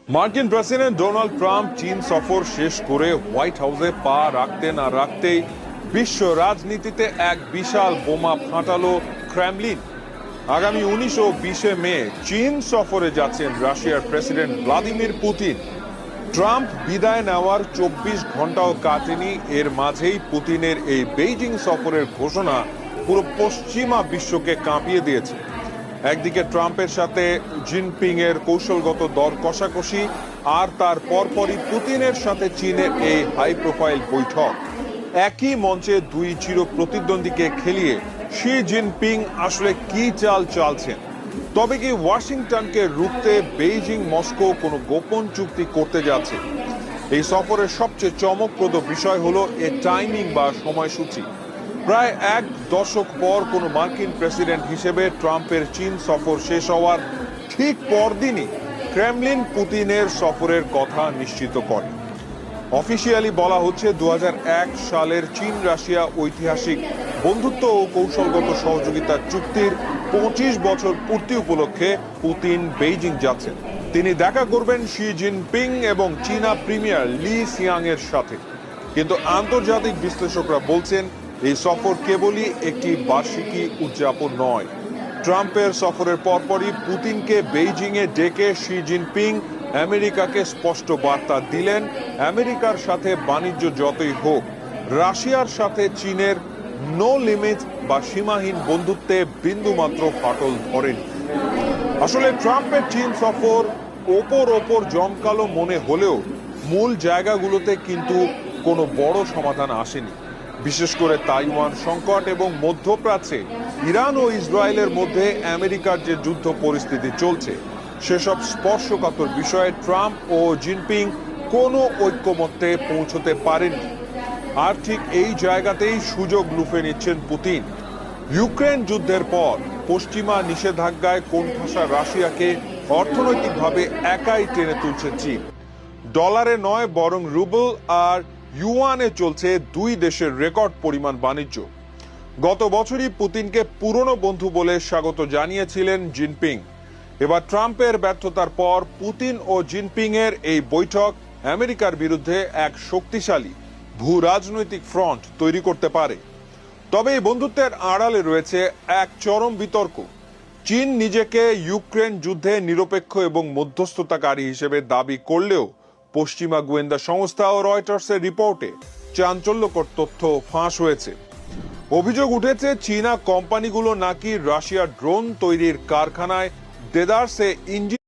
মার্কিন president Donald Trump চীন সফর শেষ করে হোয়াইট হাউসে পা রাখতে না রাখতেই বিশ্ব রাজনীতিতে এক বিশাল বোমা ফাটালো ক্রেমলিন। আগামী 19 ও 20 মে চীন সফরে যাচ্ছেন রাশিয়ার প্রেসিডেন্ট ভ্লাদিমির পুতিন। ট্রাম্প বিদায় নেওয়ার 24 ঘন্টাও কাটেনি, এর মাঝেই পুতিনের এই বেইজিং সফরের ঘোষণা পুরো পশ্চিমা বিশ্বকে কাঁপিয়ে দিয়েছে। একদিকে ট্রাম্পের সাথে জিনপিং এর কৌশলগত দর কষাকষি, আর তার পরপরই পুতিনের সাথে চীনের এই হাই প্রোফাইল বৈঠক। একই মঞ্চে দুই চির প্রতিদ্বন্দ্বীকে খেলিয়ে শি জিনপিং আসলে কি চাল চালছেন? তবে কি ওয়াশিংটনকে রুখতে বেইজিং মস্কো কোনো গোপন চুক্তি করতে যাচ্ছে? এই সফরের সবচেয়ে চমকপ্রদ বিষয় হলো এর টাইমিং বা সময়সূচি। প্রায় এক দশক পর কোনো মার্কিন প্রেসিডেন্ট হিসেবে ট্রাম্পের চীন সফর শেষ হওয়ার ঠিক পরদিনই ক্রেমলিন পুতিনের সফরের কথা নিশ্চিত করে। অফিসিয়ালি বলা হচ্ছে 2001 সালের চীন রাশিয়া ঐতিহাসিক বন্ধুত্ব ও কৌশলগত সহযোগিতা চুক্তির 25 বছর পূর্তি উপলক্ষে পুতিন বেইজিং যাচ্ছেন। তিনি দেখা করবেন শি জিনপিং এবং চীনা প্রিমিয়ার লি সিয়াং এর সাথে। কিন্তু আন্তর্জাতিক বিশ্লেষকরা বলছেন এই সফর কেবলই একটি বার্ষিকী উদযাপন নয়। ট্রাম্পের সফরের পরপরই পুতিনকে বেইজিং এ ডেকে শি জিনপিং আমেরিকাকে স্পষ্ট বার্তা দিলেন, আমেরিকার সাথে বাণিজ্য যতই হোক, রাশিয়ার সাথে চীনের নো লিমিট বা সীমাহীন বন্ধুত্বে বিন্দুমাত্র ফাটল ধরেনি। আসলে ট্রাম্পের চীন সফর ওপর জমকালো মনে হলেও মূল জায়গাগুলোতে কিন্তু কোনো বড় সমাধান আসেনি। বিশেষ করে তাইওয়ান সংকট এবং মধ্যপ্রাচ্যে ইরান ও ইসরায়েলের মধ্যে আমেরিকার যে যুদ্ধ পরিস্থিতি চলছে, সেসব স্পর্শকাতর বিষয়ে ট্রাম্প ও জিনপিং কোনো ঐক্যমত্যে পৌঁছতে পারেননি। আর ঠিক এই জায়গাতেই সুযোগ লুফে নিচ্ছেন পুতিন। ইউক্রেন যুদ্ধের পর পশ্চিমা নিষেধাজ্ঞায় কোণঠাসা রাশিয়াকে অর্থনৈতিকভাবে একাই টেনে তুলছে চীন। ডলারে নয়, বরং রুবল আর ইউয়ানে চলছে দুই দেশের রেকর্ড পরিমাণ বাণিজ্য। গত বছরই পুতিনকে পুরনো বন্ধু বলে স্বাগত জানিয়েছিলেন জিনপিং। এবার ট্রাম্পের ব্যর্থতার পর পুতিন ও জিনপিং এর এই বৈঠক আমেরিকার বিরুদ্ধে এক শক্তিশালী ভূ রাজনৈতিক ফ্রন্ট তৈরি করতে পারে। তবে এই বন্ধুত্বের আড়ালে রয়েছে এক চরম বিতর্ক। চীন নিজেকে ইউক্রেন যুদ্ধে নিরপেক্ষ এবং মধ্যস্থতাকারী হিসেবে দাবি করলেও পশ্চিমা গোয়েন্দা সংস্থা ও রয়টার্সের রিপোর্টে চাঞ্চল্যকর তথ্য ফাঁস হয়েছে। অভিযোগ উঠেছে চীনা কোম্পানিগুলো নাকি রাশিয়ার ড্রোন তৈরির কারখানায় দেদারসে ইঞ্জিন